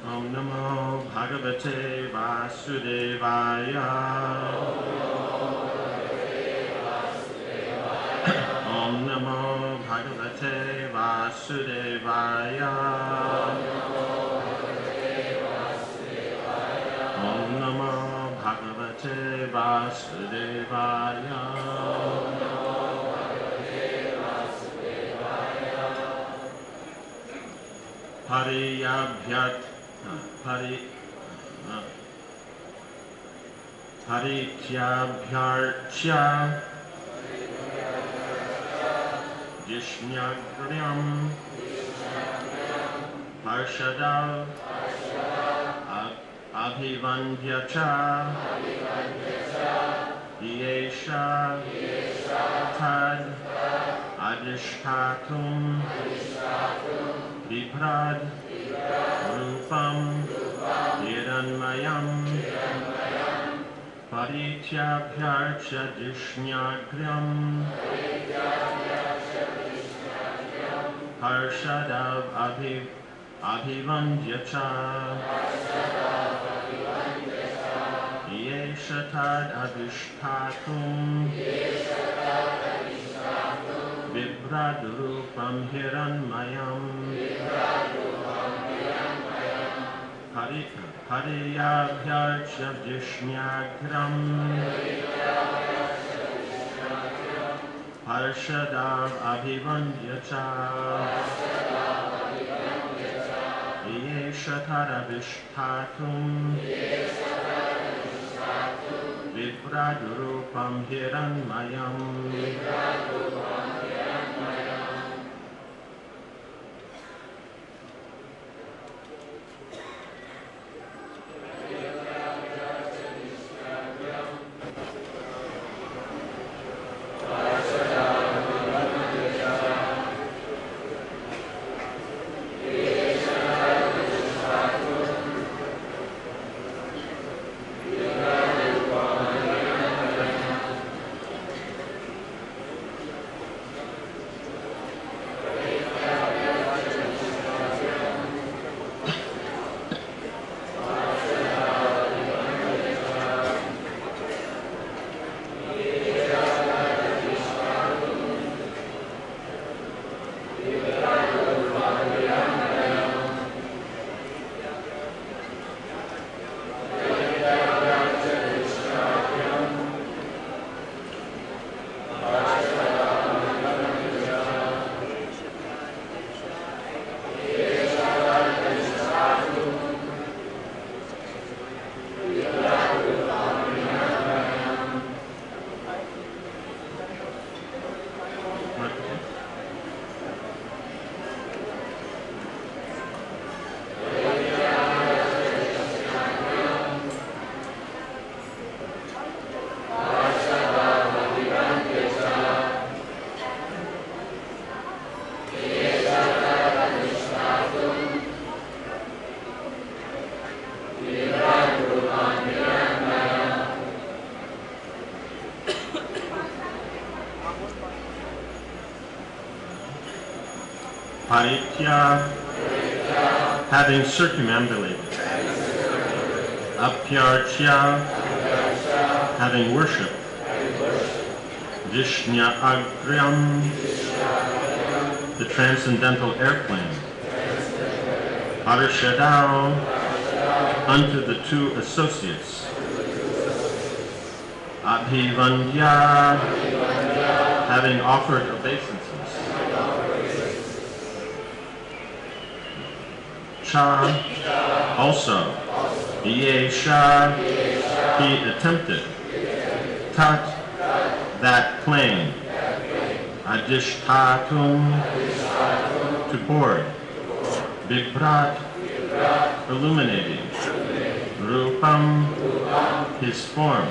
Om Namo Bhagavate Vasudevaya. Om Namo Bhagavate Vasudevaya. Om Namo Bhagavate Vasudevaya. Parityabhyarchya Jishnyagryam Parshada Abhivandhyacha Yesha Tad Adishtatum Viprad Rupam Hiranmayam Parityabhyarcha Jishnyagryam Harshadav Abhivandhyacha Yeshatad Adishtatum Vibradurupam Hiranmayam Pariyabhyarcha Jishnyagryam Harshadav Abhivandhyacha Yeshatadavishtatum Vibradurupam Hiranmayam Paritya, having circumambulated. Apyarchya, having worshipped. Jishnya Agryam, the transcendental airplane. Parishadao, unto the two associates. Abhivandhya, having offered obeisances. Cha, also. Yesha, he attempted. Tat, that plane. Adishtatum, to board. Vibrat, illuminating. Rupam, his form.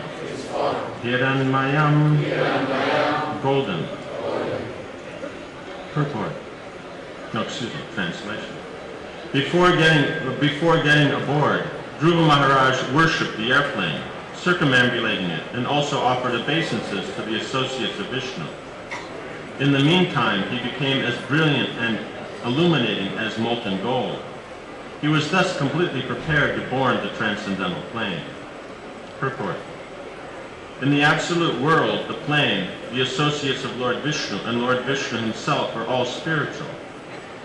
Hiranmayam, golden. Purport. No, excuse me, translation. Before getting aboard, Dhruva Maharaj worshipped the airplane, circumambulating it, and also offered obeisances to the associates of Vishnu. In the meantime, he became as brilliant and illuminating as molten gold. He was thus completely prepared to board the transcendental plane. Purport. In the absolute world, the plane, the associates of Lord Vishnu and Lord Vishnu himself are all spiritual.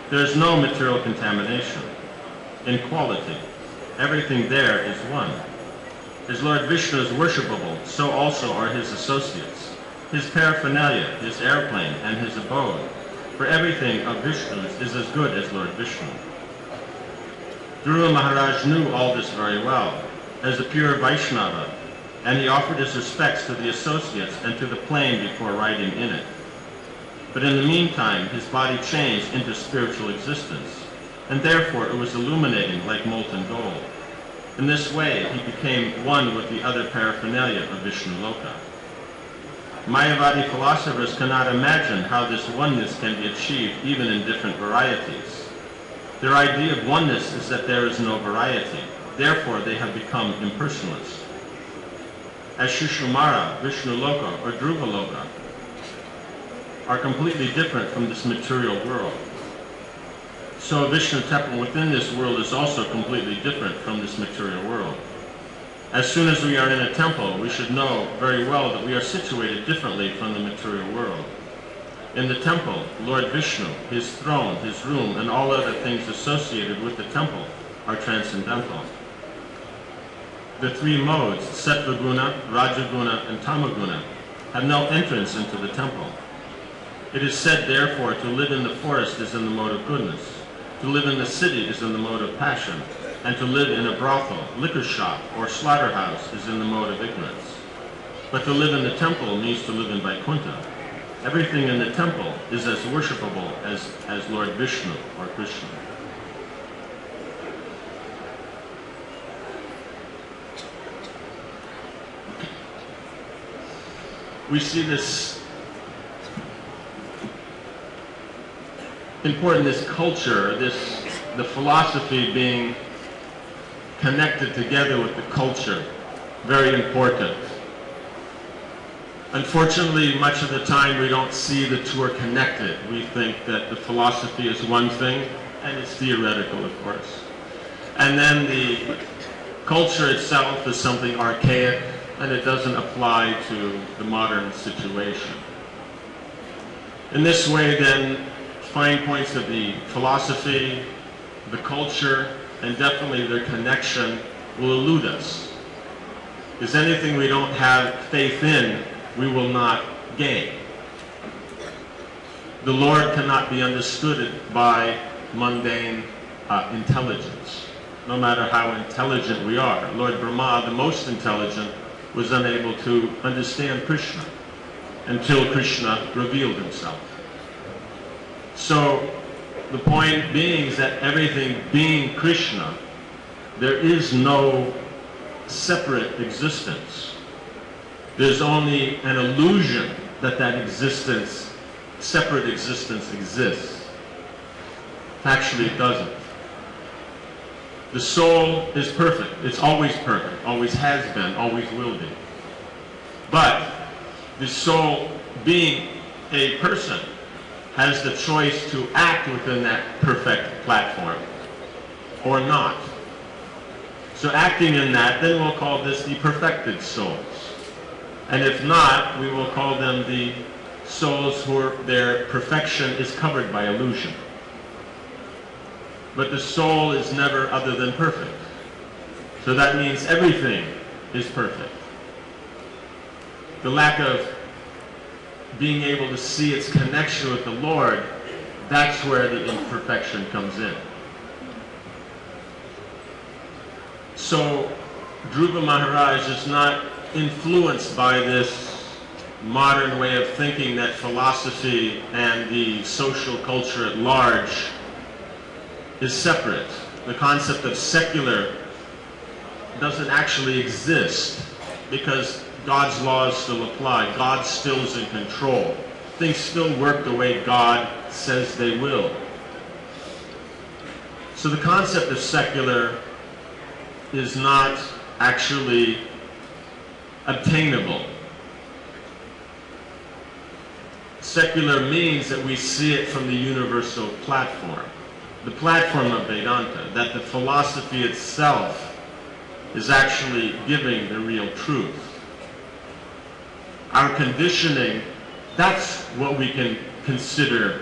There is no material contamination. In quality, everything there is one. As Lord Vishnu is worshipable, so also are his associates, his paraphernalia, his airplane, and his abode. For everything of Vishnu's is as good as Lord Vishnu. Dhruva Maharaj knew all this very well, as a pure Vaishnava, and he offered his respects to the associates and to the plane before riding in it. But in the meantime, his body changed into spiritual existence, and therefore it was illuminating like molten gold. In this way, he became one with the other paraphernalia of Vishnu Loka. Mayavadi philosophers cannot imagine how this oneness can be achieved even in different varieties. Their idea of oneness is that there is no variety. Therefore, they have become impersonalists. As Shushumara, Vishnu Loka, or Dhruva Loka are completely different from this material world, so a Vishnu temple within this world is also completely different from this material world. As soon as we are in a temple, we should know very well that we are situated differently from the material world. In the temple, Lord Vishnu, his throne, his room, and all other things associated with the temple are transcendental. The three modes, Sattva-guna, Rajaguna, and Tamaguna, have no entrance into the temple. It is said, therefore, to live in the forest is in the mode of goodness, to live in the city is in the mode of passion, and to live in a brothel, liquor shop, or slaughterhouse is in the mode of ignorance. But to live in the temple means to live in Vaikuntha. Everything in the temple is as worshipable as Lord Vishnu or Krishna. We see this important, this culture, the philosophy being connected together with the culture, very important. Unfortunately, much of the time we don't see the two are connected. We think that the philosophy is one thing, and it's theoretical, of course. And then the culture itself is something archaic, and it doesn't apply to the modern situation. In this way, then, fine points of the philosophy, the culture, and definitely their connection will elude us. Because anything we don't have faith in, we will not gain. The Lord cannot be understood by mundane intelligence, no matter how intelligent we are. Lord Brahma, the most intelligent, was unable to understand Krishna until Krishna revealed himself. So the point being is that everything being Krishna, there is no separate existence. There's only an illusion that that existence, separate existence, exists. Actually, it doesn't. The soul is perfect. It's always perfect, always has been, always will be. But the soul, being a person, has the choice to act within that perfect platform or not. So acting in that, then we'll call this the perfected souls. And if not, we will call them the souls their perfection is covered by illusion. But the soul is never other than perfect. So that means everything is perfect. The lack of being able to see its connection with the Lord, that's where the imperfection comes in. So Dhruva Maharaj is not influenced by this modern way of thinking that philosophy and the social culture at large is separate. The concept of secular doesn't actually exist because God's laws still apply. God still is in control. Things still work the way God says they will. So the concept of secular is not actually obtainable. Secular means that we see it from the universal platform. the platform of Vedanta, that the philosophy itself is actually giving the real truth. Our conditioning, that's what we can consider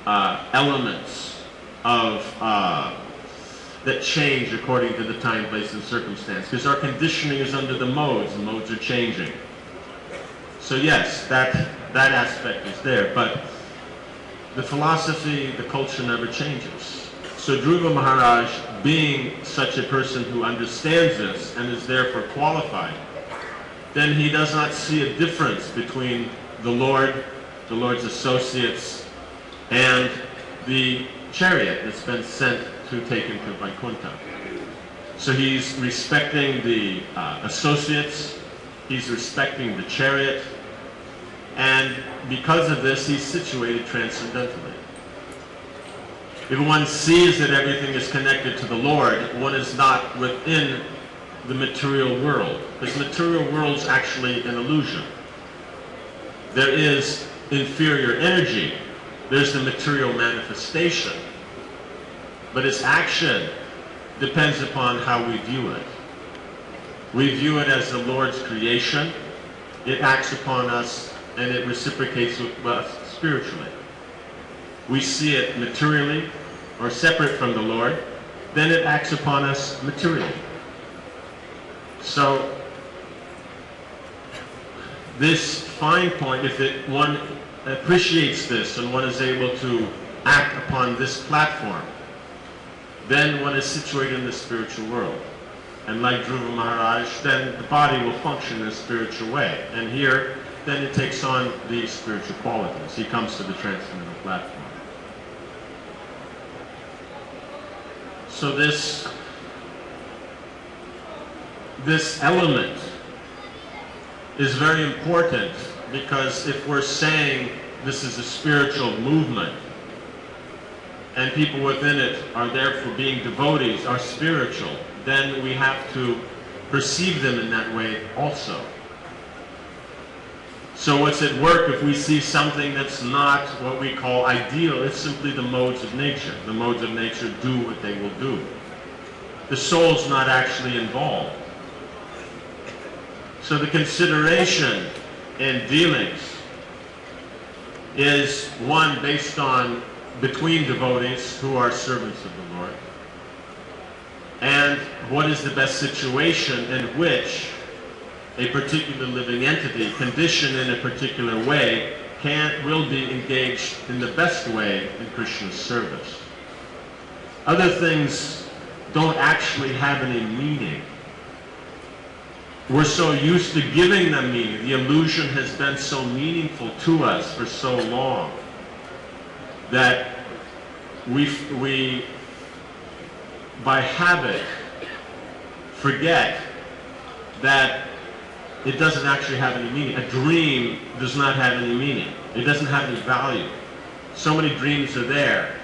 elements of that change according to the time, place, and circumstance. Because our conditioning is under the modes are changing. So yes, that aspect is there, but the philosophy, the culture never changes. So Dhruva Maharaj, being such a person who understands this and is therefore qualified, then he does not see a difference between the Lord's associates, and the chariot that's been sent to take him to Vaikuntha. So he's respecting the associates, he's respecting the chariot, and because of this, he's situated transcendentally. If one sees that everything is connected to the Lord, one is not within the material world. This material world is actually an illusion. There is inferior energy. There's the material manifestation. But its action depends upon how we view it. We view it as the Lord's creation. It acts upon us and it reciprocates with us spiritually. We see it materially or separate from the Lord, then it acts upon us materially. So this fine point, if one appreciates this and one is able to act upon this platform, then one is situated in the spiritual world. And like Dhruva Maharaj, then the body will function in a spiritual way. And here, then it takes on the spiritual qualities. He comes to the transcendental platform. So this element is very important, because if we're saying this is a spiritual movement and people within it are therefore being devotees, are spiritual, then we have to perceive them in that way also. So what's at work if we see something that's not what we call ideal? It's simply the modes of nature. The modes of nature do what they will do. The soul's not actually involved. So the consideration in dealings is one based on between devotees who are servants of the Lord, and what is the best situation in which a particular living entity, conditioned in a particular way, will be engaged in the best way in Krishna's service. Other things don't actually have any meaning. We're so used to giving them meaning. The illusion has been so meaningful to us for so long that we by habit forget that it doesn't actually have any meaning. A dream does not have any meaning. It doesn't have any value. So many dreams are there.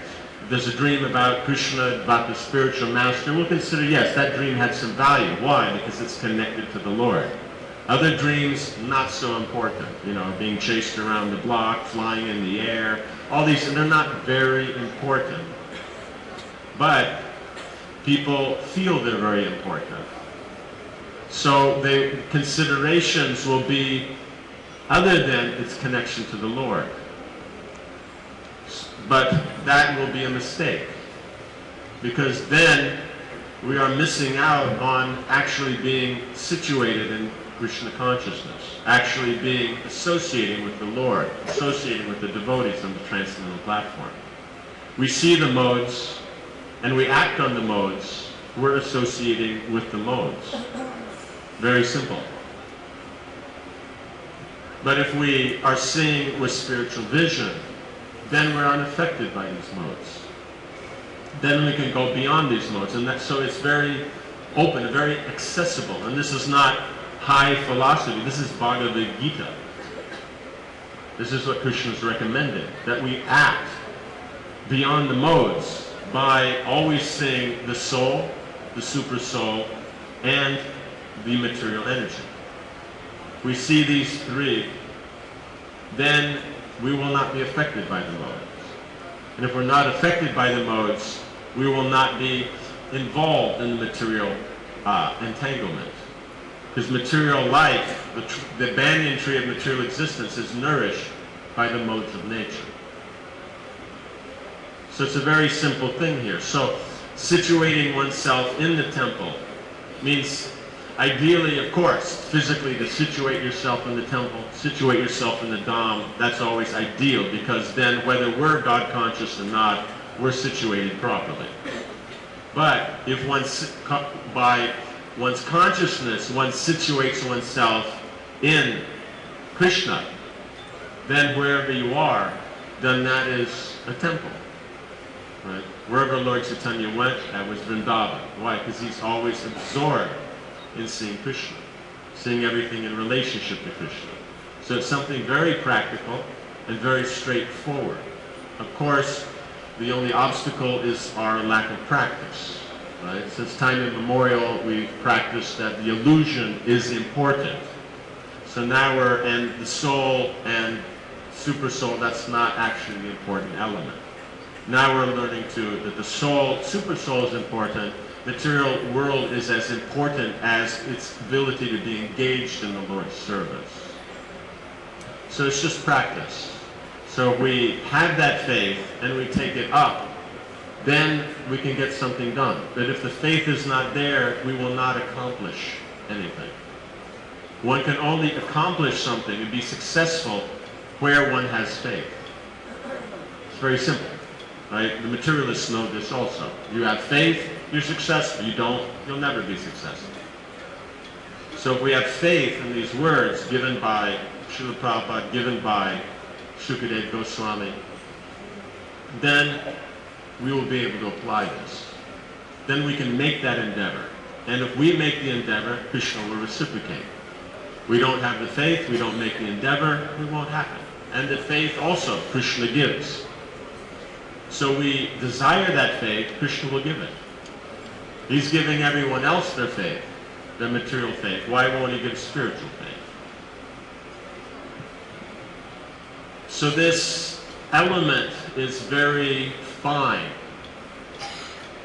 There's a dream about Krishna, about the spiritual master. We'll consider, yes, that dream had some value. Why? Because it's connected to the Lord. Other dreams, not so important. You know, being chased around the block, flying in the air, all these, and they're not very important. But people feel they're very important. So the considerations will be other than its connection to the Lord. But that will be a mistake, because then we are missing out on actually being situated in Krishna consciousness, actually being associating with the Lord, associating with the devotees on the transcendental platform. We see the modes and we act on the modes, we're associating with the modes. Very simple. But if we are seeing with spiritual vision, then we're unaffected by these modes. Then we can go beyond these modes. And so it's very open, very accessible. And this is not high philosophy. This is Bhagavad Gita. This is what Krishna is recommending, that we act beyond the modes by always seeing the soul, the super soul, and the material energy. We see these three, then we will not be affected by the modes. And if we're not affected by the modes, we will not be involved in the material entanglement. Because material life, the banyan tree of material existence, is nourished by the modes of nature. So it's a very simple thing here. So situating oneself in the temple means, ideally, of course, physically to situate yourself in the temple, situate yourself in the Dham. That's always ideal, because then whether we're God conscious or not, we're situated properly. But if by one's consciousness, one situates oneself in Krishna, then wherever you are, then that is a temple. Right? Wherever Lord Chaitanya went, that was Vrindavan. Why? Because he's always absorbed in seeing Krishna, seeing everything in relationship to Krishna. So it's something very practical and very straightforward. Of course, the only obstacle is our lack of practice. Right? Since time immemorial, we've practiced that the illusion is important. So now and the soul and super soul, that's not actually the important element. Now we're learning too that the soul, super soul is important. Material world is as important as its ability to be engaged in the Lord's service. So it's just practice. So if we have that faith and we take it up, then we can get something done. But if the faith is not there, we will not accomplish anything. One can only accomplish something and be successful where one has faith. It's very simple. Right? The materialists know this also. You have faith, you're successful. You don't, you'll never be successful. So if we have faith in these words given by Srila Prabhupada, given by Shukadeva Goswami, then we will be able to apply this. Then we can make that endeavor. And if we make the endeavor, Krishna will reciprocate. We don't have the faith, we don't make the endeavor, it won't happen. And the faith also, Krishna gives. So we desire that faith, Krishna will give it. He's giving everyone else their faith, their material faith. Why won't he give spiritual faith? So this element is very fine,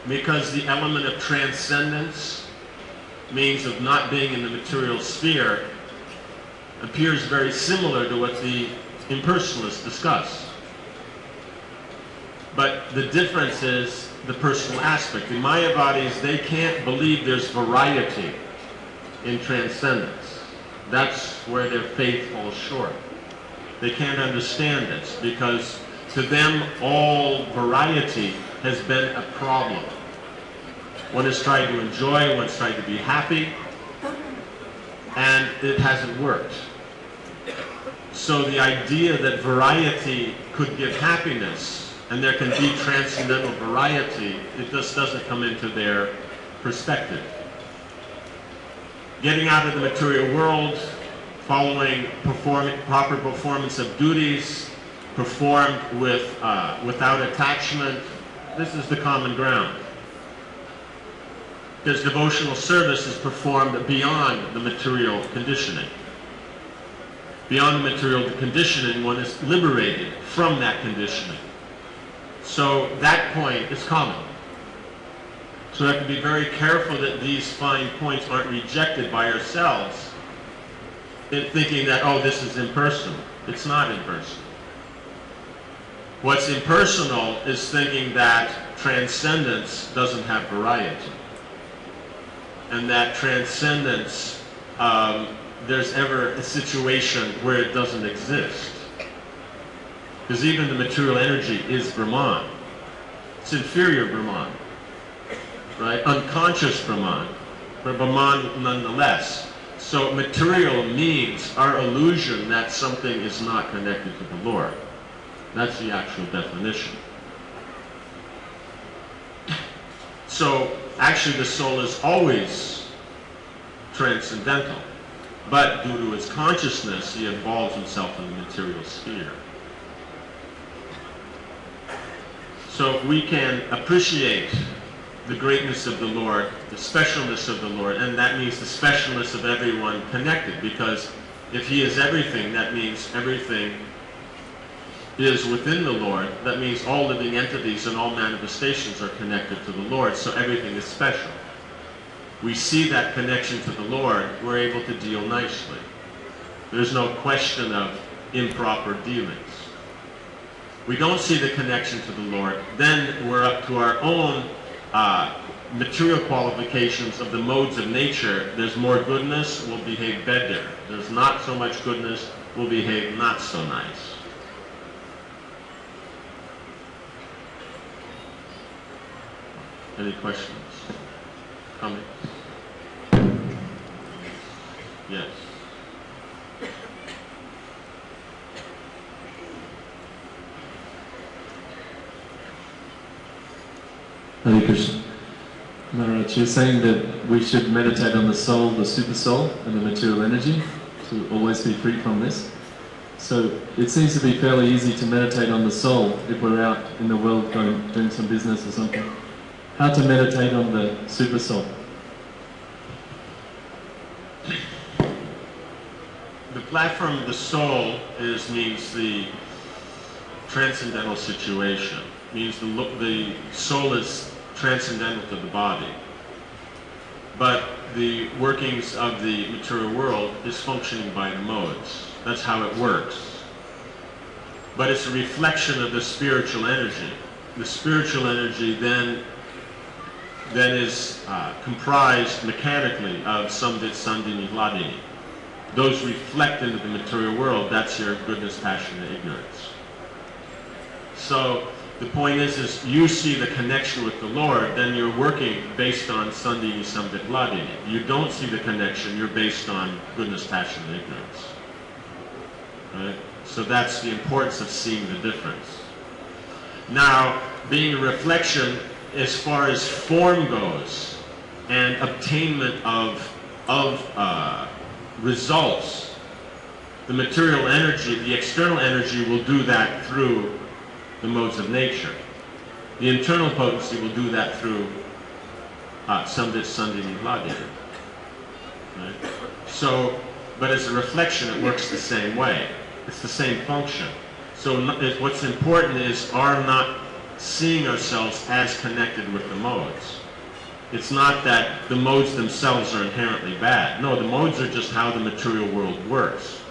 because the element of transcendence, means of not being in the material sphere, appears very similar to what the impersonalists discuss. But the difference is the personal aspect. The Mayavadis, they can't believe there's variety in transcendence. That's where their faith falls short. They can't understand this, because to them all variety has been a problem. One has tried to enjoy, one's tried to be happy, and it hasn't worked. So the idea that variety could give happiness, and there can be transcendental variety, it just doesn't come into their perspective. Getting out of the material world, following proper performance of duties, performed without attachment, this is the common ground. Because devotional service is performed beyond the material conditioning. Beyond the material conditioning, one is liberated from that conditioning. So that point is common. So we have to be very careful that these fine points aren't rejected by ourselves in thinking that, oh, this is impersonal. It's not impersonal. What's impersonal is thinking that transcendence doesn't have variety. And that transcendence, there's ever a situation where it doesn't exist. Because even the material energy is Brahman. It's inferior Brahman, right? Unconscious Brahman, but Brahman nonetheless. So material means our illusion that something is not connected to the Lord. That's the actual definition. So actually the soul is always transcendental, but due to his consciousness, he involves himself in the material sphere. So if we can appreciate the greatness of the Lord, the specialness of the Lord, and that means the specialness of everyone connected, because if he is everything, that means everything is within the Lord, that means all living entities and all manifestations are connected to the Lord, so everything is special. We see that connection to the Lord, we're able to deal nicely. There's no question of improper dealings. We don't see the connection to the Lord, then we're up to our own material qualifications of the modes of nature. There's more goodness, we'll behave better. There's not so much goodness, we'll behave not so nice. Any questions? Comments? Yes. Hare Krishna. Maharaj, you're saying that we should meditate on the soul, the super soul, and the material energy to always be free from this. So it seems to be fairly easy to meditate on the soul if we're out in the world doing some business or something. How to meditate on the super soul? The platform of the soul means the transcendental situation. Means the soul is transcendental to the body. But the workings of the material world is functioning by the modes. That's how it works. But it's a reflection of the spiritual energy. The spiritual energy then is comprised mechanically of Samvit, Sandini, Hladini. Those reflect into the material world. That's your goodness, passion, and ignorance. So the point is you see the connection with the Lord, then you're working based on Sandini, Samvit, Hladini. You don't see the connection, you're based on goodness, passion, and ignorance. Right? So that's the importance of seeing the difference. Now, being a reflection as far as form goes and obtainment of results, the material energy, the external energy will do that through the modes of nature. The internal potency will do that through Samvit, Sandini, Hladini. Right? So, but as a reflection, it works the same way. It's the same function. So what's important is our not seeing ourselves as connected with the modes. It's not that the modes themselves are inherently bad. No, the modes are just how the material world works.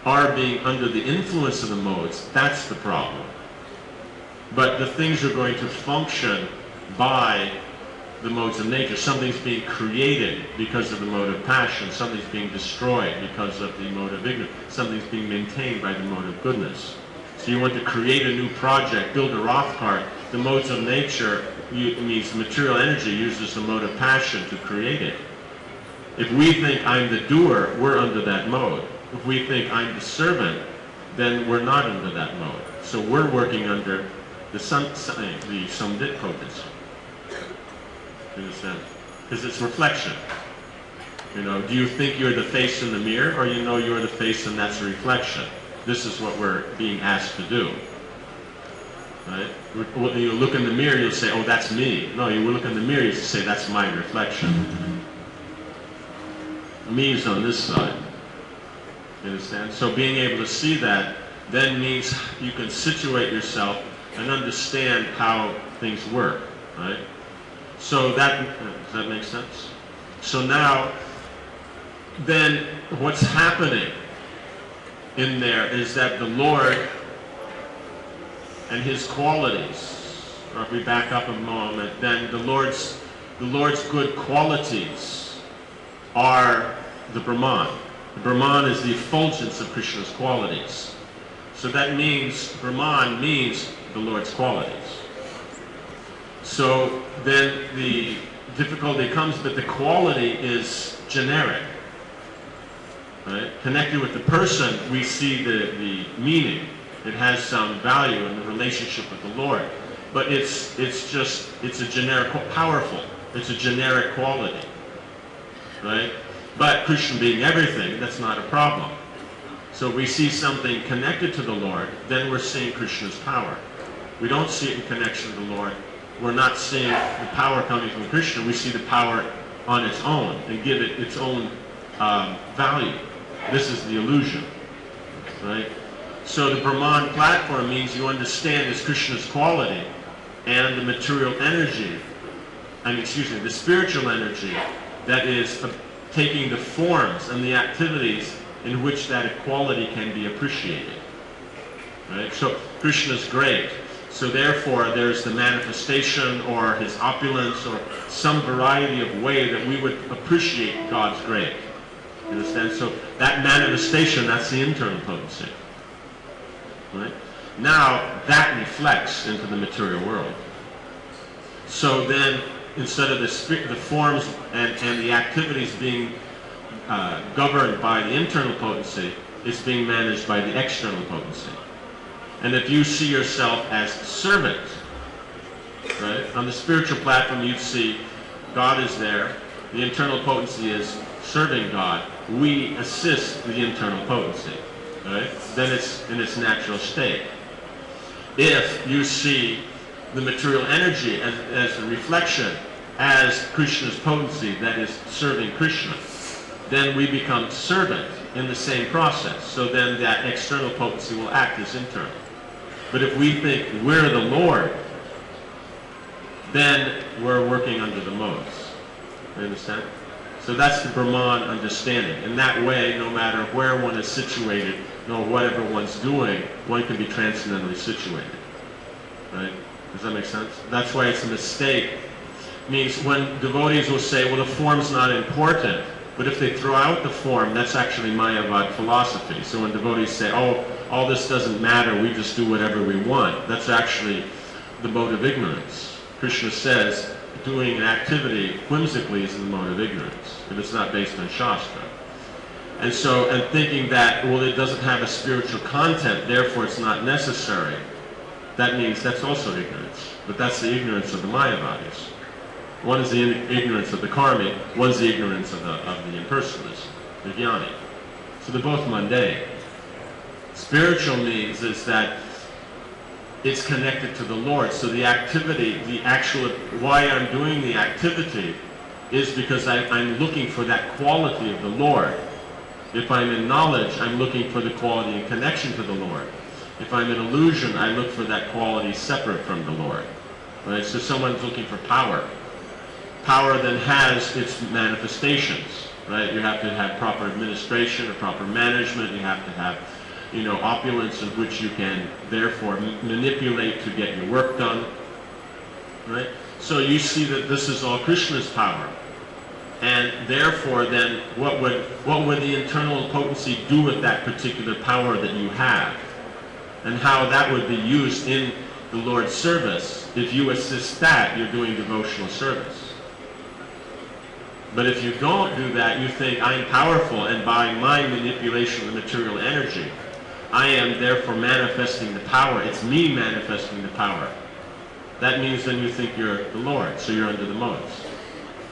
Our being under the influence of the modes, that's the problem. But the things are going to function by the modes of nature. Something's being created because of the mode of passion. Something's being destroyed because of the mode of ignorance. Something's being maintained by the mode of goodness. So you want to create a new project, build a Roth cart. The modes of nature means material energy uses the mode of passion to create it. If we think I'm the doer, we're under that mode. If we think I'm the servant, then we're not under that mode. So we're working under the Samvit potency. You understand? Because it's reflection. You know, do you think you're the face in the mirror, or you know you're the face and that's a reflection? This is what we're being asked to do. Right? When you look in the mirror, you'll say, oh, that's me. No, you look in the mirror, you say, that's my reflection. Me is on this side. You understand? So being able to see that then means you can situate yourself and understand how things work. Right? So that, does that make sense? So now, then what's happening in there is that the Lord and His qualities, or if we back up a moment, then the Lord's good qualities are the Brahman. The Brahman is the effulgence of Krishna's qualities. So that means, Brahman means the Lord's qualities. So then the difficulty comes that the quality is generic. Right? Connected with the person, we see the meaning. It has some value in the relationship with the Lord. But it's a generic, powerful. It's a generic quality. Right? But Krishna being everything, that's not a problem. So if we see something connected to the Lord, then we're seeing Krishna's power. We don't see it in connection to the Lord. We're not seeing the power coming from Krishna. We see the power on its own and give it its own value. This is the illusion, right? So the Brahman platform means you understand is Krishna's quality and the material energy, the spiritual energy that is taking the forms and the activities in which that equality can be appreciated. Right? So Krishna's great. So therefore there's the manifestation or his opulence or some variety of way that we would appreciate God's great. You understand? So that manifestation, that's the internal potency. Right? Now that reflects into the material world. So then instead of the forms and the activities being governed by the internal potency, it's being managed by the external potency. And if you see yourself as servant, right? On the spiritual platform you'd see God is there, the internal potency is serving God, we assist the internal potency, right? Then it's in its natural state. If you see the material energy as a reflection, as Krishna's potency that is serving Krishna, then we become servant in the same process. So then that external potency will act as internal. But if we think we're the Lord, then we're working under the modes. You understand? So that's the Brahman understanding. In that way, no matter where one is situated, nor whatever one's doing, one can be transcendently situated. Right? Does that make sense? That's why it's a mistake. It means when devotees will say, well, the form's not important, but if they throw out the form, that's actually Mayavad philosophy. So when devotees say, oh, all this doesn't matter, we just do whatever we want, that's actually the mode of ignorance. Krishna says doing an activity whimsically is the mode of ignorance, if it's not based on Shastra. And so, and thinking that, well, it doesn't have a spiritual content, therefore it's not necessary, that means that's also ignorance. But that's the ignorance of the Mayavadis. One is the ignorance of the karmi, one's the ignorance of the impersonalist, the jnani. So they're both mundane. Spiritual means is that it's connected to the Lord. So the activity, the actual, why I'm doing the activity is because I'm looking for that quality of the Lord. If I'm in knowledge, I'm looking for the quality in connection to the Lord. If I'm in illusion, I look for that quality separate from the Lord. Right? So someone's looking for power. Power then has its manifestations, right? You have to have proper administration or proper management. You have to have, opulence in which you can therefore manipulate to get your work done, right? So you see that this is all Krishna's power, and therefore then what would the internal potency do with that particular power that you have, and how that would be used in the Lord's service? If you assist that, you're doing devotional service. But if you don't do that, you think I'm powerful, and by my manipulation of the material energy, I am therefore manifesting the power. It's me manifesting the power. That means then you think you're the Lord, so you're under the modes.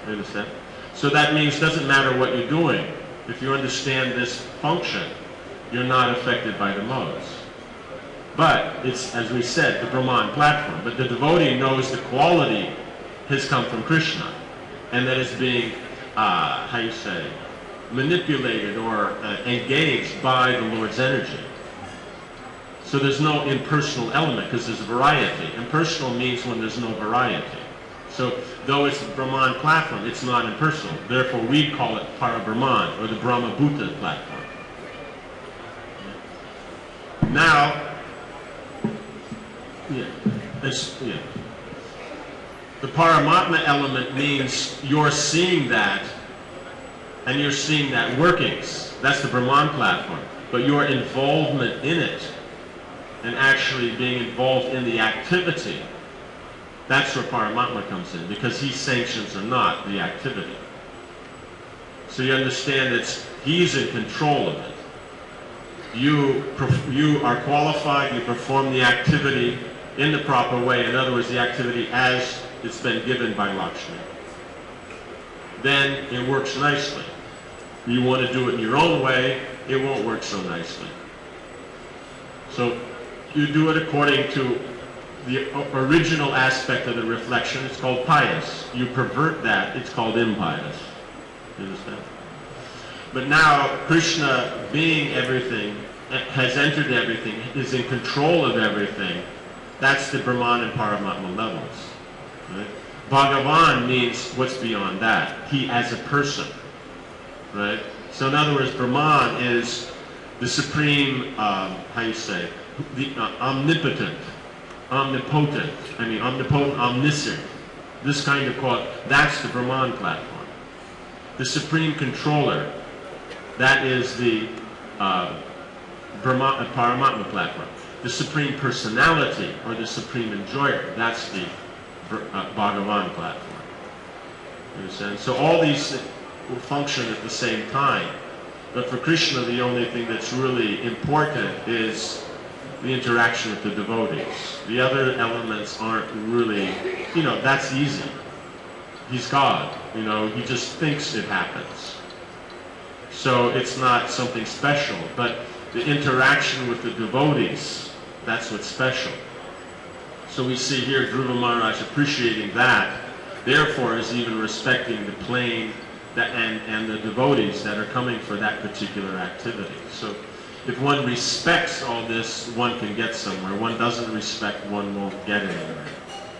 You understand? So that means it doesn't matter what you're doing. If you understand this function, you're not affected by the modes. But it's, as we said, the Brahman platform. But the devotee knows the quality has come from Krishna, and that it's being manipulated or engaged by the Lord's energy. So there's no impersonal element because there's variety. Impersonal means when there's no variety. So though it's the Brahman platform, it's not impersonal. Therefore we call it Para-Brahman, or the Brahma Bhuta platform. Now, the Paramatma element means you're seeing that, and you're seeing that workings. That's the Brahman platform. But your involvement in it, and actually being involved in the activity, that's where Paramatma comes in, because he sanctions or not the activity. So you understand he's in control of it. You are qualified, you perform the activity in the proper way. In other words, the activity as it's been given by Lakshmi. Then it works nicely. You want to do it in your own way, it won't work so nicely. So you do it according to the original aspect of the reflection. It's called pious. You pervert that, it's called impious. You understand? But now, Krishna being everything, has entered everything, is in control of everything, that's the Brahman and Paramatma levels. Right? Bhagavan means what's beyond that. He as a person. Right? So in other words, Brahman is the supreme, the omnipotent, omniscient. This kind of quality, that's the Brahman platform. The supreme controller, that is the Paramatma platform. The supreme personality, or the supreme enjoyer, that's the Bhagavan platform. You understand? So all these will function at the same time. But for Krishna, the only thing that's really important is the interaction with the devotees. The other elements aren't really, that's easy. He's God, he just thinks it happens. So it's not something special, but the interaction with the devotees, that's what's special. So we see here Dhruva Maharaj appreciating that, therefore is even respecting the plane and the devotees that are coming for that particular activity. So if one respects all this, one can get somewhere. One doesn't respect, one won't get anywhere.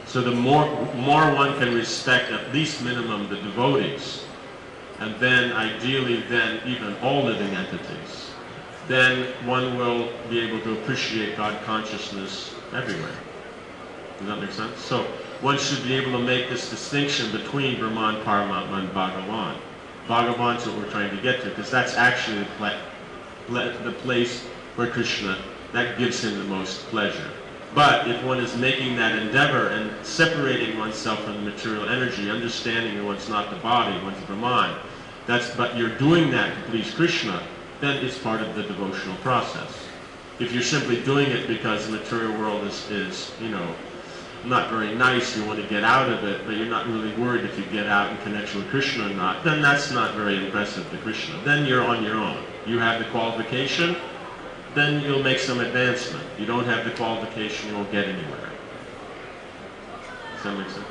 So the more one can respect, at least minimum, the devotees, and then ideally then even all living entities, then one will be able to appreciate God consciousness everywhere. Does that make sense? So one should be able to make this distinction between Brahman, Paramatma, and Bhagavan. Bhagavan's what we're trying to get to, because that's actually the place where Krishna, that gives him the most pleasure. But if one is making that endeavor and separating oneself from the material energy, understanding that one's not the body, one's Brahman, but you're doing that to please Krishna, then it's part of the devotional process. If you're simply doing it because the material world is not very nice, you want to get out of it, but you're not really worried if you get out in connection with Krishna or not, then that's not very impressive to Krishna. Then you're on your own. You have the qualification, then you'll make some advancement. You don't have the qualification, you won't get anywhere. Does that make sense?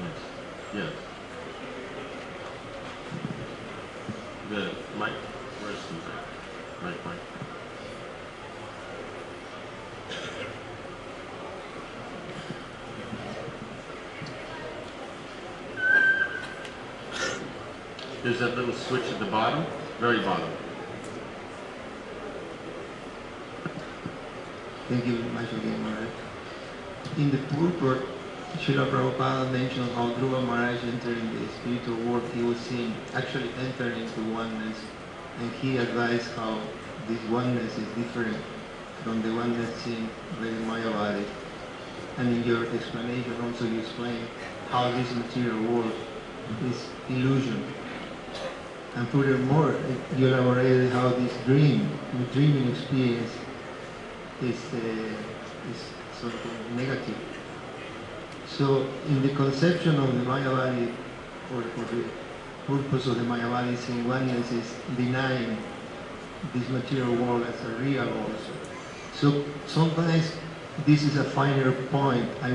Yes. Yes. The mic? Where's the mic? There's that little switch at the bottom, very bottom. Thank you very much again, Maharaj. In the purport, Srila Prabhupada mentioned how Dhruva Maharaj entering the spiritual world, he was seeing, actually entering into oneness, and he advised how this oneness is different from the oneness seen by the Mayavadi. And in your explanation also you explained how this material world is illusion. And furthermore, you elaborated how this dreaming experience is something negative. So in the conception of the Mayavadi, or the purpose of the Mayavadi seeing oneness is denying this material world as a real also. So sometimes this is a finer point. I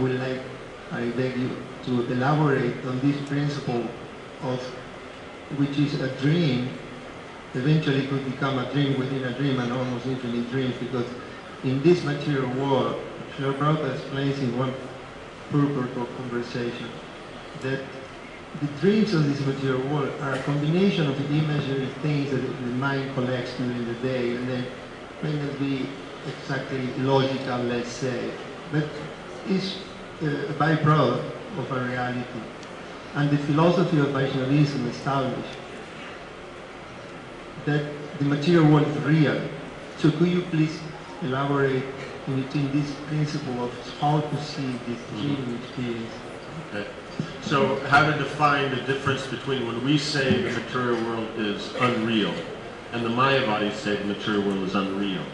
beg you to elaborate on this principle of which is a dream, eventually could become a dream within a dream and almost infinite dreams, because in this material world, Srila Prabhupada explains in one purport of conversation that the dreams of this material world are a combination of the imaginary things that the mind collects during the day, and then may not be exactly logical, let's say, but is a byproduct of a reality. And the philosophy of Vaishnavism established that the material world is real. So could you please elaborate in between this principle of how to see this dream experience? Okay. So how to define the difference between when we say the material world is unreal and the Mayavadis say the material world is unreal.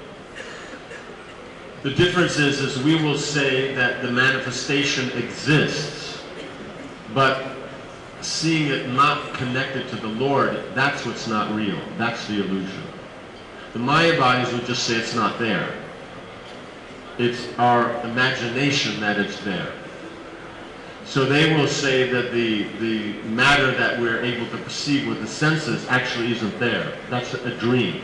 The difference is we will say that the manifestation exists, but seeing it not connected to the Lord, that's what's not real. That's the illusion. The Mayavadis would just say it's not there. It's our imagination that it's there. So they will say that the matter that we're able to perceive with the senses actually isn't there. That's a dream.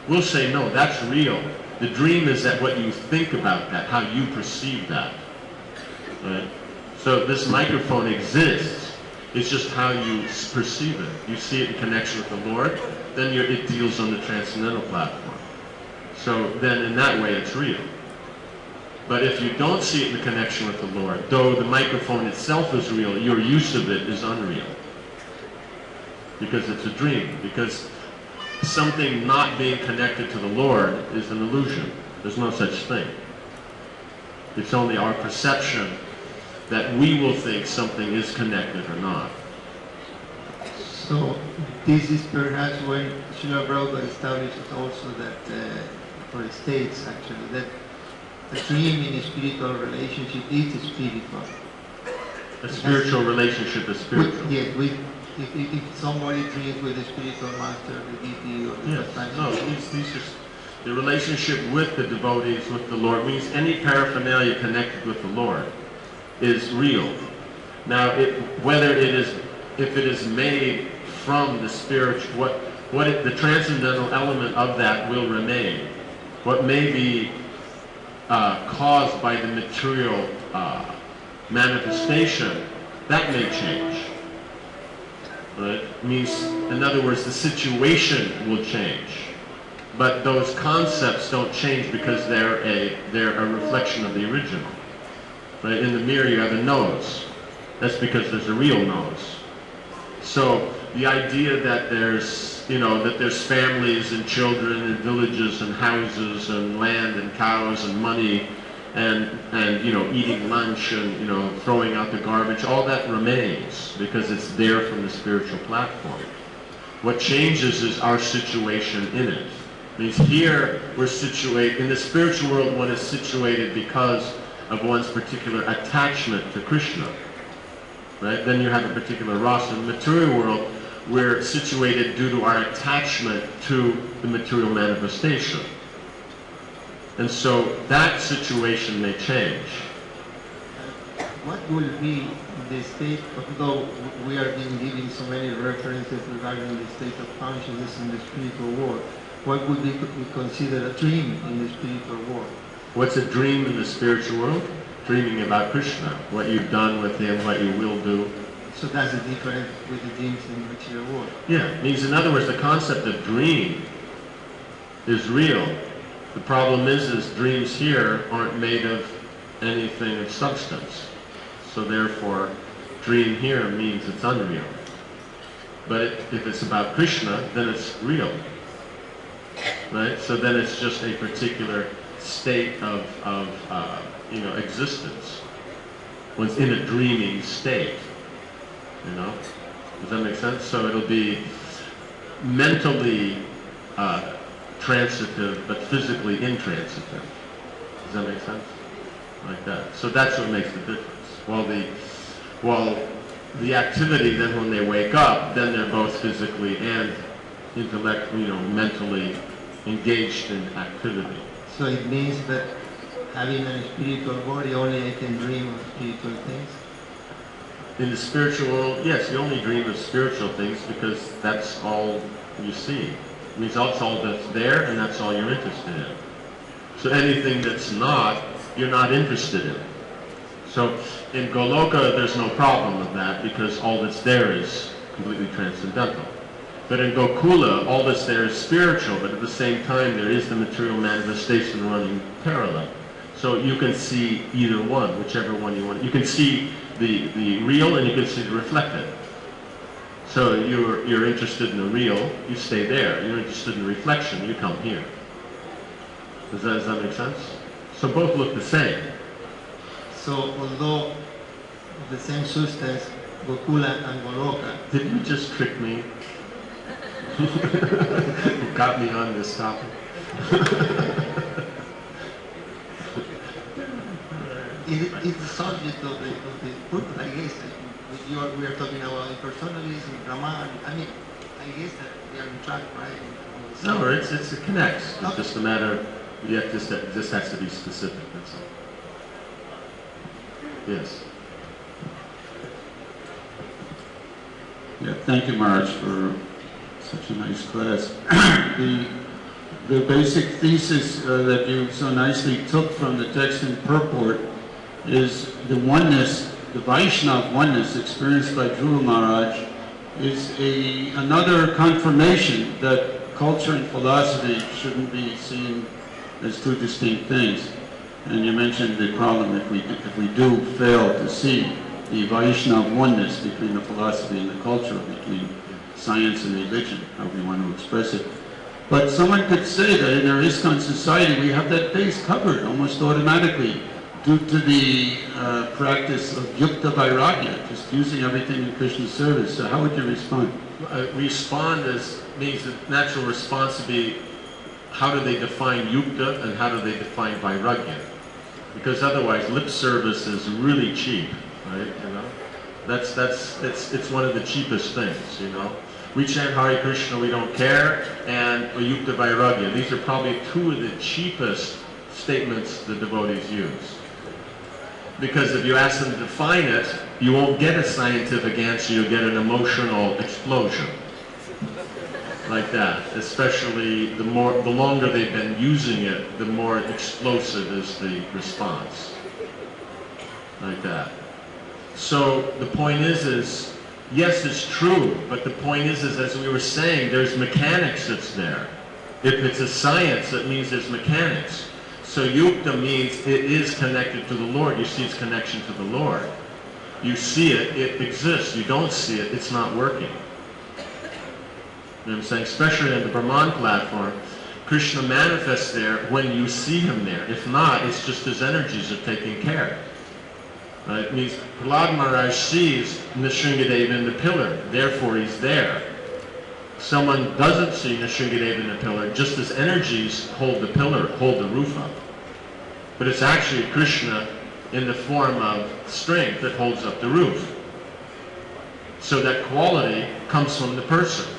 We'll say, no, that's real. The dream is that what you think about that, how you perceive that. Right? So this microphone exists. It's just how you perceive it. You see it in connection with the Lord, then it deals on the transcendental platform. So then in that way it's real. But if you don't see it in connection with the Lord, though the microphone itself is real, your use of it is unreal. Because it's a dream. Because something not being connected to the Lord is an illusion. There's no such thing. It's only our perception that we will think something is connected or not. So this is perhaps when Srila Prabhupada establishes also that, for the states actually, that a dream in a spiritual relationship is spiritual. A spiritual relationship is spiritual. If somebody dreams with a spiritual master, the deity, or the these are the relationship with the devotees, with the Lord, means any paraphernalia connected with the Lord is real. Now, if it is made from the spiritual, the transcendental element of that will remain. What may be caused by the material manifestation, that may change. Right? Means, in other words, the situation will change, but those concepts don't change because they're a reflection of the original. Right? In the mirror, you have a nose. That's because there's a real nose. So the idea that there's families and children and villages and houses and land and cows and money and eating lunch and throwing out the garbage, all that remains because it's there from the spiritual platform. What changes is our situation in it. It means here we're situated in the spiritual world. One is situated because of one's particular attachment to Krishna. Right? Then you have a particular rasa. In the material world, we're situated due to our attachment to the material manifestation. And so that situation may change. What will be the state, although we are being given so many references regarding the state of consciousness in the spiritual world, what would be considered a dream in the spiritual world? What's a dream in the spiritual world? Dreaming about Krishna, what you've done with him, what you will do. So that's the difference with the dreams in the material world? Yeah, it means, in other words, the concept of dream is real. The problem is dreams here aren't made of anything of substance. So therefore, dream here means it's unreal. But if it's about Krishna, then it's real. Right? So then it's just a particular state of existence. One's in a dreaming state. Does that make sense? So it'll be mentally transitive, but physically intransitive. Does that make sense? Like that. So that's what makes the difference. While the activity, then when they wake up, then they're both physically and mentally engaged in activity. So it means that having a spiritual body, only I can dream of spiritual things? In the spiritual world, yes, you only dream of spiritual things because that's all you see. It means that's all that's there and that's all you're interested in. So anything that's not, you're not interested in. So in Goloka, there's no problem with that because all that's there is completely transcendental. But in Gokula, all that's there is spiritual, but at the same time there is the material manifestation running parallel. So you can see either one, whichever one you want. You can see the real and you can see the reflected. So you're interested in the real, you stay there. You're interested in the reflection, you come here. Does that make sense? So both look the same. So although the same substance, Gokula and Goloka. Did you just trick me? You got me on this topic. It's the subject of the purpose, I guess. We are talking about impersonalism, Brahman. I mean, I guess that we are on track, right? No, it connects. It's just a matter of, this has to be specific, that's all. Yes. Yeah, thank you, Maharaj, for such a nice class. The basic thesis that you so nicely took from the text in purport is the oneness, the Vaishnava oneness experienced by Dhruva Maharaj is another confirmation that culture and philosophy shouldn't be seen as two distinct things. And you mentioned the problem if we do fail to see the Vaishnava oneness between the philosophy and the culture, between science and religion, however you want to express it. But someone could say that in our ISKCON society we have that base covered almost automatically due to the practice of yukta vairagya, just using everything in Krishna's service. So how would you respond? Respond means the natural response to be, how do they define yukta and how do they define vairagya? Because otherwise lip service is really cheap, right? You know, it's one of the cheapest things, you know. We chant Hare Krishna, we don't care, and yukta vairagya. These are probably two of the cheapest statements the devotees use. Because if you ask them to define it, you won't get a scientific answer, you'll get an emotional explosion. Like that. Especially the longer they've been using it, the more explosive is the response. Like that. So the point is yes, it's true, but the point is as we were saying, there's mechanics that's there. If it's a science, it means there's mechanics. So yukta means it is connected to the Lord. You see its connection to the Lord. You see it, it exists. You don't see it, it's not working. You know what I'm saying? Especially on the Brahman platform, Krishna manifests there when you see him there. If not, it's just his energies are taking care. It means Prahlad Maharaj sees Nrsingadeva in the pillar, therefore he's there. Someone doesn't see Nrsingadeva in the pillar, just as energies hold the pillar, hold the roof up. But it's actually Krishna in the form of strength that holds up the roof. So that quality comes from the person.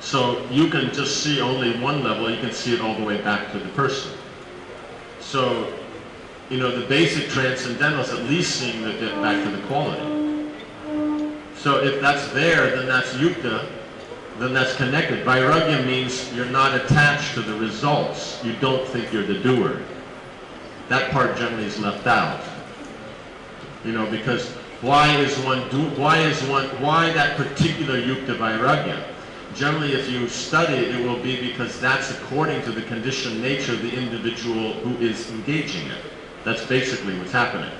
So you can just see only one level, you can see it all the way back to the person. So, you know, the basic transcendental is at least seeing it back to the quality. So if that's there, then that's yukta, then that's connected. Vairagya means you're not attached to the results. You don't think you're the doer. That part generally is left out. You know, because why that particular yukta vairagya? Generally, if you study it, it will be because that's according to the conditioned nature of the individual who is engaging it. That's basically what's happening,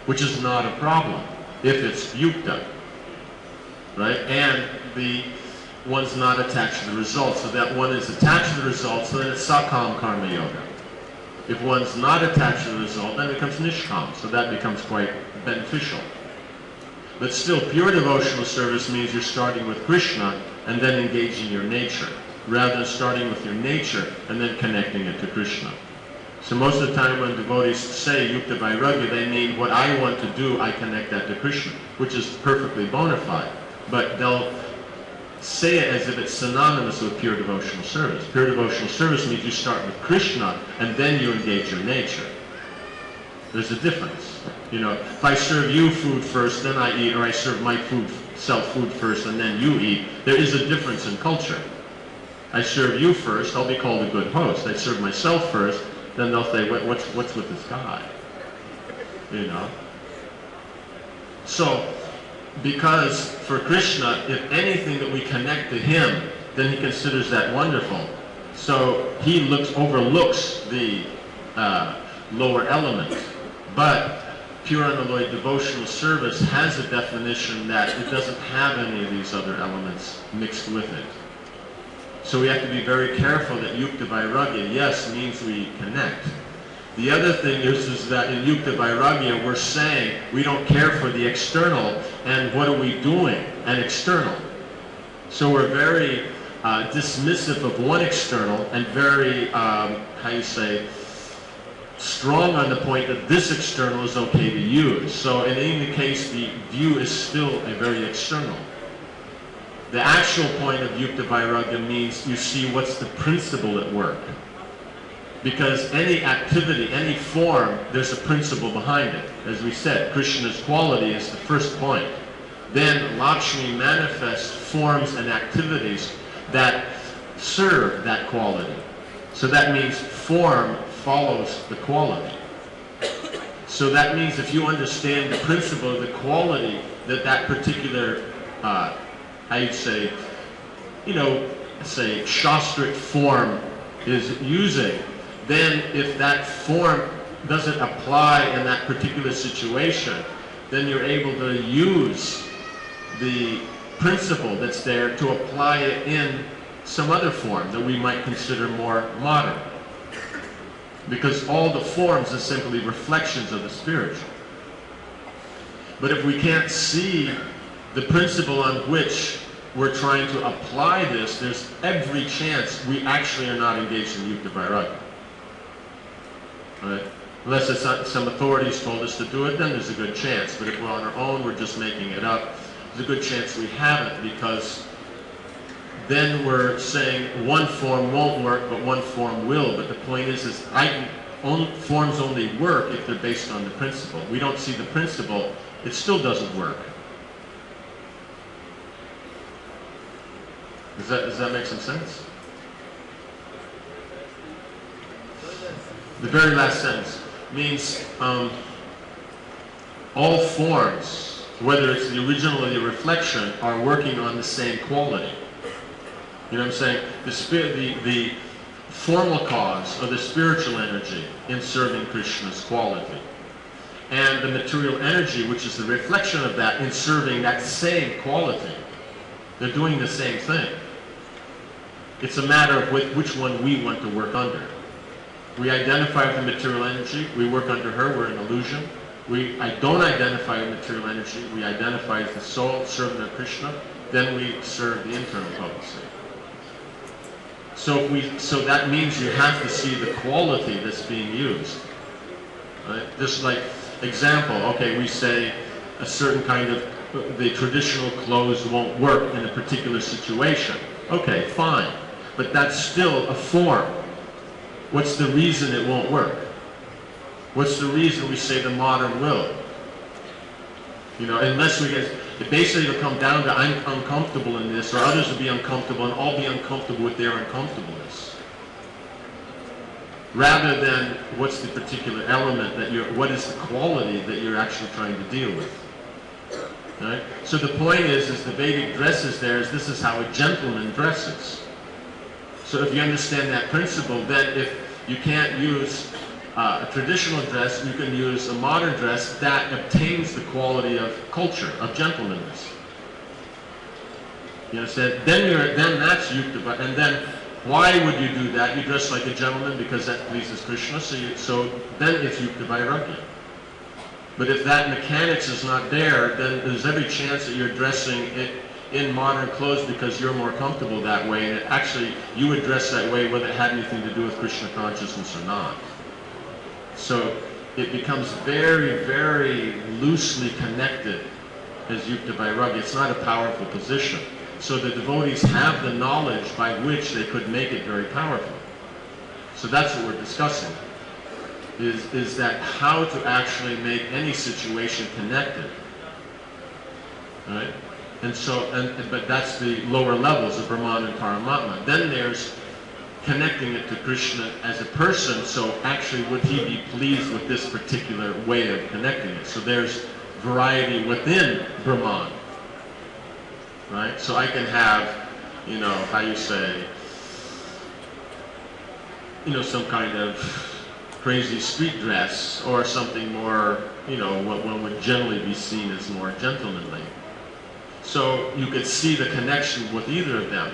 which is not a problem if it's yukta, right? And the one's not attached to the results. So that one is attached to the results, so then it's sakam karma yoga. If one's not attached to the result, then it becomes nishkam, so that becomes quite beneficial. But still, pure devotional service means you're starting with Krishna and then engaging your nature, rather than starting with your nature and then connecting it to Krishna. So most of the time when devotees say yukta vairagya, they mean what I want to do, I connect that to Krishna, which is perfectly bona fide. But they'll say it as if it's synonymous with pure devotional service. Pure devotional service means you start with Krishna and then you engage your nature. There's a difference. You know, if I serve you food first, then I eat, or I serve myself food first and then you eat, there is a difference in culture. I serve you first, I'll be called a good host. I serve myself first, then they'll say, what's with this guy? You know? So, because for Krishna, if anything that we connect to him, then he considers that wonderful. So he overlooks the lower element. But pure unalloyed devotional service has a definition that it doesn't have any of these other elements mixed with it. So we have to be very careful that yukta vairagya, yes, means we connect. The other thing is that in yukta vairagya, we're saying we don't care for the external, and what are we doing? An external. So we're very dismissive of one external and very, strong on the point that this external is okay to use. So in any case, the view is still a very external. The actual point of yukta vairagya means you see what's the principle at work. Because any activity, any form, there's a principle behind it. As we said, Krishna's quality is the first point. Then Lakshmi manifests forms and activities that serve that quality. So that means form follows the quality. So that means if you understand the principle of the quality that that particular, how you'd say, say shastric form is using, then if that form doesn't apply in that particular situation, then you're able to use the principle that's there to apply it in some other form that we might consider more modern. Because all the forms are simply reflections of the spiritual. But if we can't see the principle on which we're trying to apply this, there's every chance we actually are not engaged in Yukta Vairagya. Right? Unless it's not, some authorities told us to do it, then there's a good chance. But if we're on our own, we're just making it up, there's a good chance we haven't, because then we're saying one form won't work, but one form will. But the point is forms only work if they're based on the principle. We don't see the principle, it still doesn't work. Does that make some sense? The very last sentence means all forms, whether it's the original or the reflection, are working on the same quality. You know what I'm saying? The formal cause or the spiritual energy in serving Krishna's quality, and the material energy, which is the reflection of that in serving that same quality, they're doing the same thing. It's a matter of which one we want to work under. We identify with the material energy, we work under her, we're an illusion. I don't identify with material energy, we identify as the soul, serving of Krishna, then we serve the internal potency. So that means you have to see the quality that's being used. Right? Just like example, okay, we say a certain kind of, the traditional clothes won't work in a particular situation. Okay, fine, but that's still a form. What's the reason it won't work? What's the reason we say the modern will? Unless we get, it basically will come down to I'm uncomfortable in this, or others will be uncomfortable, and I'll be uncomfortable with their uncomfortableness. Rather than what's the particular element that what is the quality that you're actually trying to deal with. Right? So the point is the Vedic dresses this is how a gentleman dresses. So if you understand that principle, then if you can't use a traditional dress, you can use a modern dress that obtains the quality of culture, of gentlemanliness. You understand? Then that's Yukta. And then why would you do that? You dress like a gentleman because that pleases Krishna, so then it's Yukta Vairagya. But if that mechanics is not there, then there's every chance that you're dressing it in modern clothes because you're more comfortable that way, and actually you would dress that way whether it had anything to do with Krishna consciousness or not. So it becomes very, very loosely connected as Yukta Vairagya. It's not a powerful position. So the devotees have the knowledge by which they could make it very powerful. So that's what we're discussing, is that how to actually make any situation connected. Right? But that's the lower levels of Brahman and Paramatma. Then there's connecting it to Krishna as a person, so actually would he be pleased with this particular way of connecting it? So there's variety within Brahman, right? So I can have, how you say, some kind of crazy street dress, or something more, what one would generally be seen as more gentlemanly. So you could see the connection with either of them,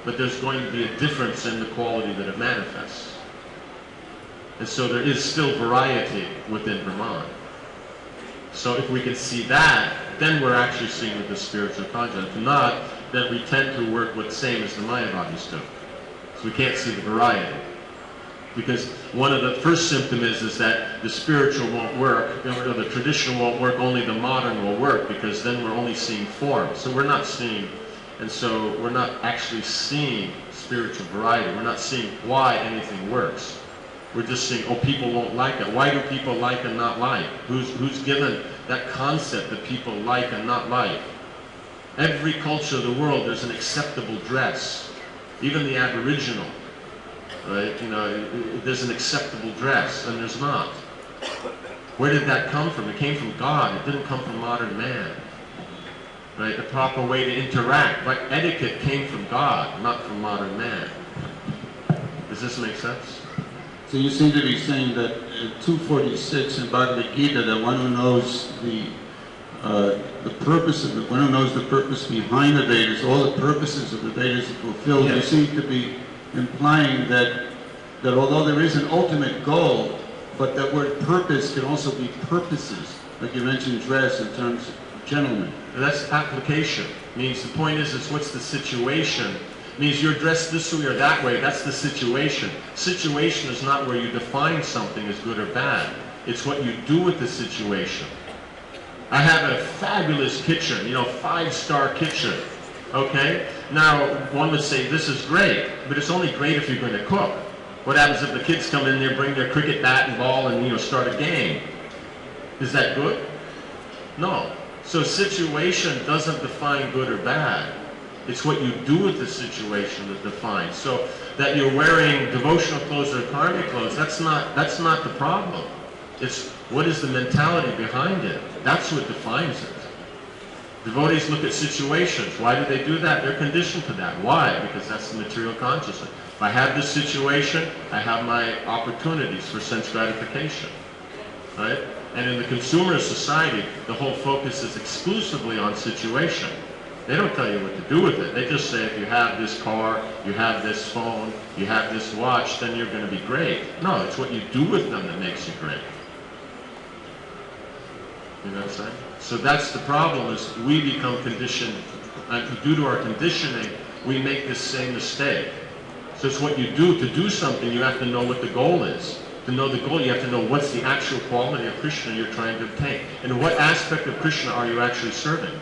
but there's going to be a difference in the quality that it manifests. And so there is still variety within Brahman. So if we can see that, then we're actually seeing with the spiritual content. If not, then we tend to work with the same as the Mayavadis do. So we can't see the variety. Because one of the first symptoms is that the spiritual won't work, or the traditional won't work, only the modern will work, because then we're only seeing form. So we're not seeing, and so we're not actually seeing spiritual variety. We're not seeing why anything works. We're just seeing, oh, people won't like it. Why do people like and not like? Who's given that concept that people like and not like? Every culture of the world, there's an acceptable dress. Even the Aboriginal, right? You know, there's an acceptable dress, and there's not. Where did that come from? It came from God. It didn't come from modern man. Right? The proper way to interact. Right? Etiquette came from God, not from modern man. Does this make sense? So you seem to be saying that 246 in Bhagavad Gita, that one who knows the purpose of it, one who knows the purpose behind the Vedas, all the purposes of the Vedas are fulfilled. Yes. You seem to be implying that although there is an ultimate goal, but that word purpose can also be purposes, like you mentioned dress in terms of gentlemen. That's application. Means the point is what's the situation? Means you're dressed this way or that way. That's the situation. Situation is not where you define something as good or bad. It's what you do with the situation. I have a fabulous kitchen, you know, 5-star kitchen. Okay? Now, one would say this is great, but it's only great if you're going to cook. What happens if the kids come in there, bring their cricket bat and ball, and, you know, start a game? Is that good? No. So situation doesn't define good or bad. It's what you do with the situation that defines. So that you're wearing devotional clothes or karmic clothes, that's not the problem. It's what is the mentality behind it. That's what defines it. Devotees look at situations. Why do they do that? They're conditioned to that. Why? Because that's the material consciousness. If I have this situation, I have my opportunities for sense gratification. Right? And in the consumer society, the whole focus is exclusively on situation. They don't tell you what to do with it. They just say if you have this car, you have this phone, you have this watch, then you're going to be great. No, it's what you do with them that makes you great. You know what I'm saying? So that's the problem, is we become conditioned, and due to our conditioning, we make this same mistake. So it's what you do. To do something, you have to know what the goal is. To know the goal, you have to know what's the actual quality of Krishna you're trying to obtain. And what aspect of Krishna are you actually serving?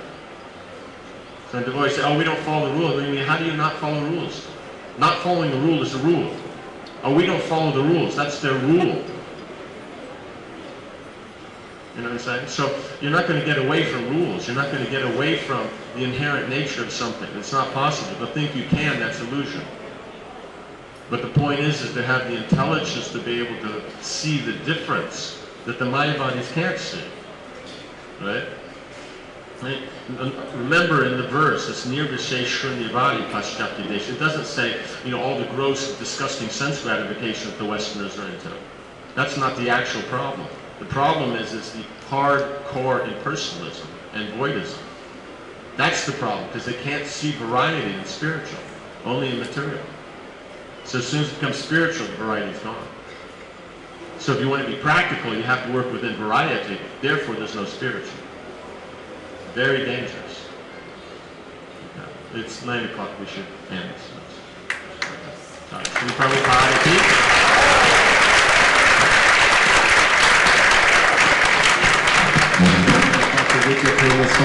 So devotees say, oh, we don't follow the rules. I mean, how do you not follow rules? Not following the rule is a rule. Oh, we don't follow the rules. That's their rule. You know what I'm saying? So you're not going to get away from rules. You're not going to get away from the inherent nature of something. It's not possible. To think you can, that's illusion. But the point is to have the intelligence to be able to see the difference that the Mayavadis can't see. Right? Remember in the verse, it's nirvishesh shunyavadi paschapti desh. It doesn't say, you know, all the gross, disgusting sense gratification that the Westerners are into. That's not the actual problem. The problem is the hardcore impersonalism and voidism. That's the problem, because they can't see variety in spiritual, only in material. So as soon as it becomes spiritual, the variety is gone. So if you want to be practical, you have to work within variety. Therefore, there's no spiritual. Very dangerous. Yeah. It's 9 o'clock. We should end this. Sri Prabhupada ki. BVPS